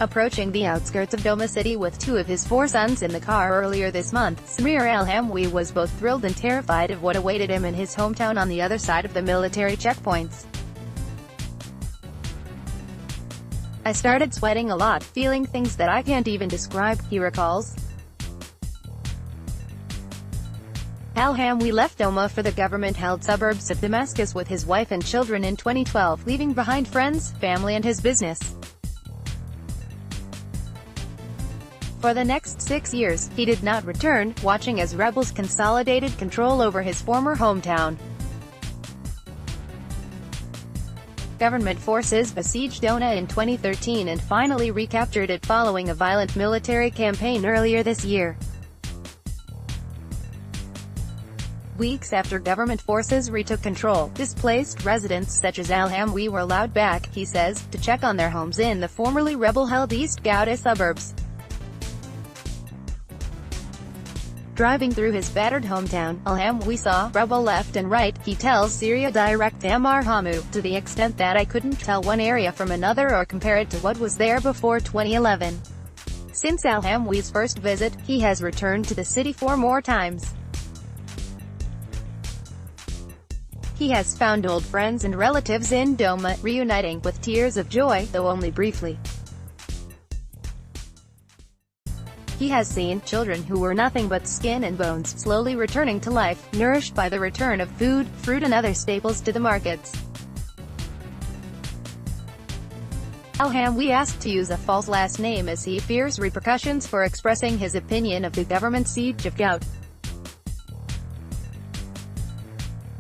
Approaching the outskirts of Douma city with two of his four sons in the car earlier this month, Samir al-Hamwi was both thrilled and terrified of what awaited him in his hometown on the other side of the military checkpoints. "I started sweating a lot, feeling things that I can't even describe," he recalls. Al-Hamwi left Douma for the government-held suburbs of Damascus with his wife and children in 2012, leaving behind friends, family and his business. For the next 6 years, he did not return, watching as rebels consolidated control over his former hometown. Government forces besieged Douma in 2013 and finally recaptured it following a violent military campaign earlier this year. Weeks after government forces retook control, displaced residents such as al-Hamwi were allowed back, he says, to check on their homes in the formerly rebel-held East Ghouta suburbs. Driving through his battered hometown, al-Hamwi saw rubble left and right, he tells Syria Direct al-Hamwi, to the extent that I couldn't tell one area from another or compare it to what was there before 2011. Since al-Hamwi's first visit, he has returned to the city 4 more times. He has found old friends and relatives in Douma, reuniting with tears of joy, though only briefly. He has seen children who were nothing but skin and bones slowly returning to life, nourished by the return of food, fruit and other staples to the markets. Al-Hamwi asked to use a false last name as he fears repercussions for expressing his opinion of the government siege of Ghouta.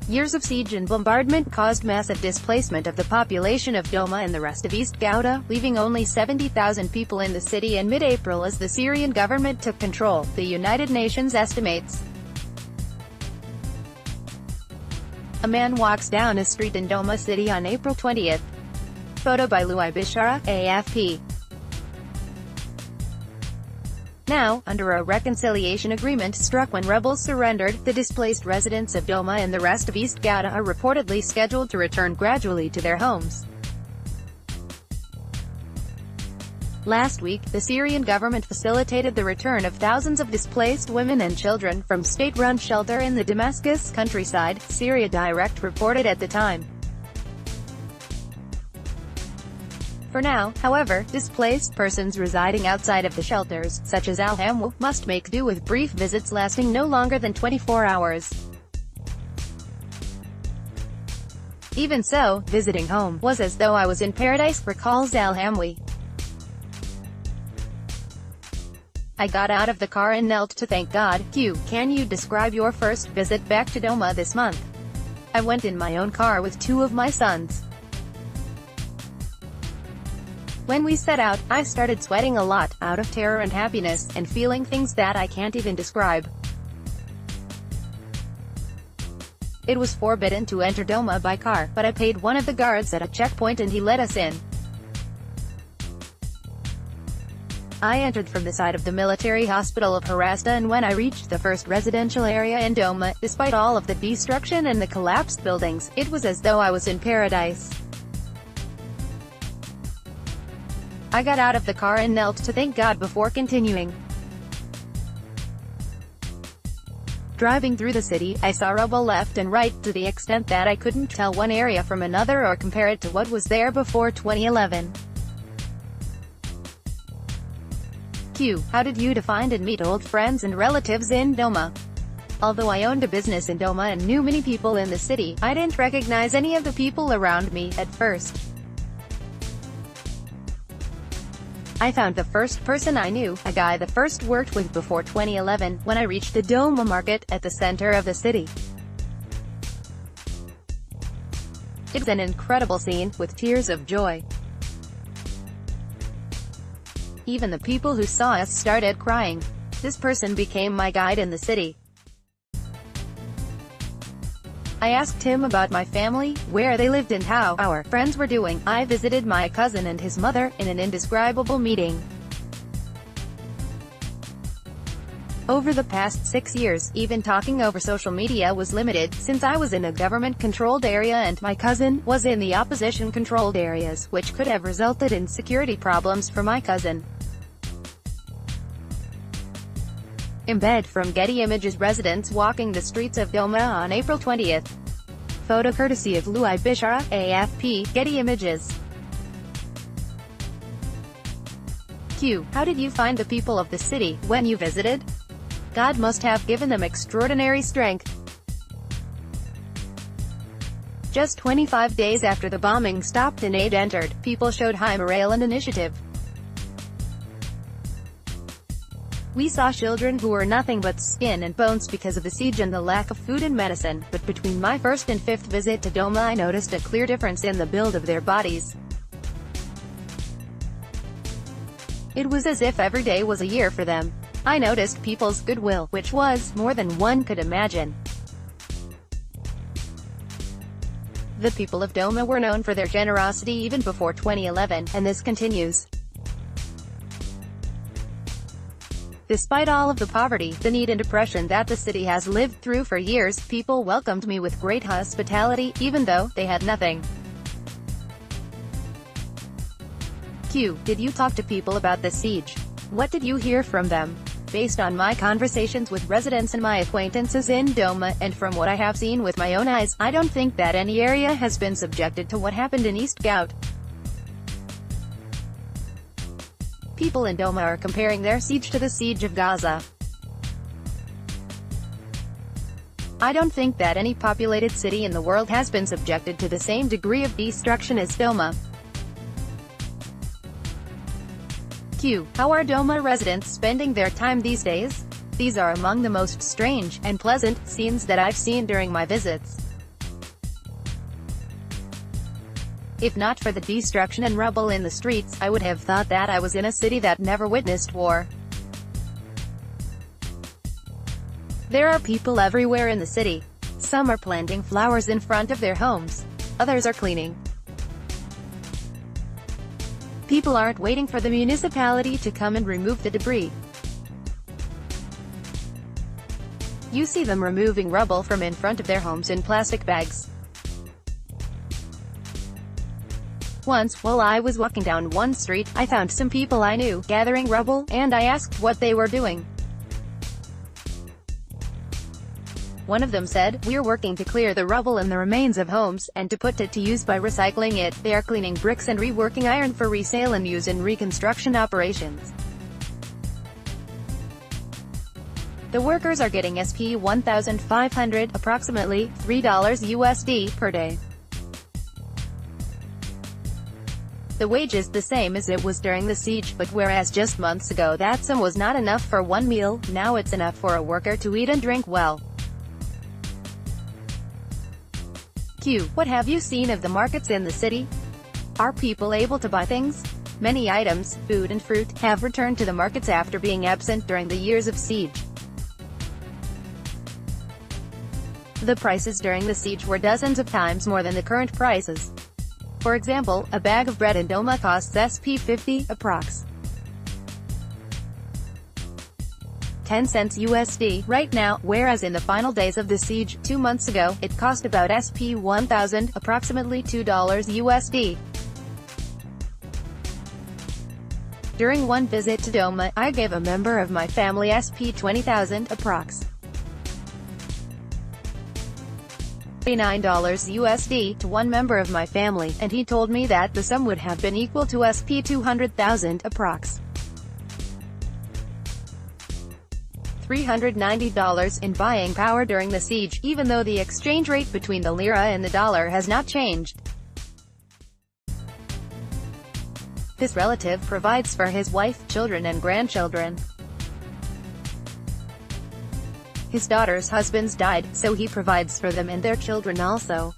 Years of siege and bombardment caused massive displacement of the population of Douma and the rest of East Ghouta, leaving only 70,000 people in the city in mid-April as the Syrian government took control, the United Nations estimates. A man walks down a street in Douma city on April 20th. Photo by Louis Bishara, AFP. Now, under a reconciliation agreement struck when rebels surrendered, the displaced residents of Douma and the rest of East Ghouta are reportedly scheduled to return gradually to their homes. Last week, the Syrian government facilitated the return of thousands of displaced women and children from state-run shelter in the Damascus countryside, Syria Direct reported at the time. For now, however, displaced persons residing outside of the shelters, such as al-Hamwi, must make do with brief visits lasting no longer than 24 hours. Even so, visiting home was as though I was in paradise, recalls al-Hamwi. I got out of the car and knelt to thank God. Can you describe your first visit back to Douma this month? I went in my own car with 2 of my sons. When we set out, I started sweating a lot, out of terror and happiness, and feeling things that I can't even describe. It was forbidden to enter Douma by car, but I paid one of the guards at a checkpoint and he let us in. I entered from the side of the military hospital of Harasta, and when I reached the first residential area in Douma, despite all of the destruction and the collapsed buildings, it was as though I was in paradise. I got out of the car and knelt to thank God before continuing. Driving through the city, I saw rubble left and right, to the extent that I couldn't tell one area from another or compare it to what was there before 2011. How did you find and meet old friends and relatives in Douma? Although I owned a business in Douma and knew many people in the city, I didn't recognize any of the people around me at first. I found the first person I knew, a guy that first worked with before 2011, when I reached the Douma market, at the center of the city. It was an incredible scene, with tears of joy. Even the people who saw us started crying. This person became my guide in the city. I asked him about my family, where they lived and how our friends were doing. I visited my cousin and his mother, in an indescribable meeting. Over the past 6 years, even talking over social media was limited, since I was in a government-controlled area and my cousin was in the opposition-controlled areas, which could have resulted in security problems for my cousin. Embed from Getty Images. Residents walking the streets of Douma on April 20th. Photo courtesy of Louis Bishara, AFP, Getty Images. Q. How did you find the people of the city, when you visited? God must have given them extraordinary strength. Just 25 days after the bombing stopped and aid entered, people showed high morale and initiative. We saw children who were nothing but skin and bones because of the siege and the lack of food and medicine, but between my first and fifth visit to Douma I noticed a clear difference in the build of their bodies. It was as if every day was a year for them. I noticed people's goodwill, which was more than one could imagine. The people of Douma were known for their generosity even before 2011, and this continues. Despite all of the poverty, the need and oppression that the city has lived through for years, people welcomed me with great hospitality, even though they had nothing. Q. Did you talk to people about the siege? What did you hear from them? Based on my conversations with residents and my acquaintances in Douma, and from what I have seen with my own eyes, I don't think that any area has been subjected to what happened in East Gout. People in Douma are comparing their siege to the siege of Gaza. I don't think that any populated city in the world has been subjected to the same degree of destruction as Douma. Q. How are Douma residents spending their time these days? These are among the most strange and pleasant scenes that I've seen during my visits. If not for the destruction and rubble in the streets, I would have thought that I was in a city that never witnessed war. There are people everywhere in the city. Some are planting flowers in front of their homes. Others are cleaning. People aren't waiting for the municipality to come and remove the debris. You see them removing rubble from in front of their homes in plastic bags. Once, while I was walking down one street, I found some people I knew, gathering rubble, and I asked what they were doing. One of them said, "We're working to clear the rubble and the remains of homes, and to put it to use by recycling it. They are cleaning bricks and reworking iron for resale and use in reconstruction operations." The workers are getting SP 1,500, approximately $3 USD per day. The wage is the same as it was during the siege, but whereas just months ago that sum was not enough for one meal, now it's enough for a worker to eat and drink well. Q. What have you seen of the markets in the city? Are people able to buy things? Many items, food and fruit, have returned to the markets after being absent during the years of siege. The prices during the siege were dozens of times more than the current prices. For example, a bag of bread in Douma costs SP 50, approx. 10 cents USD, right now, whereas in the final days of the siege, 2 months ago, it cost about SP 1,000, approximately $2 USD. During one visit to Douma, I gave a member of my family SP 20,000, approx. $9 USD, to one member of my family, and he told me that the sum would have been equal to SP 200,000, approx. $390 in buying power during the siege, even though the exchange rate between the lira and the dollar has not changed. This relative provides for his wife, children and grandchildren. His daughter's husbands died, so he provides for them and their children also.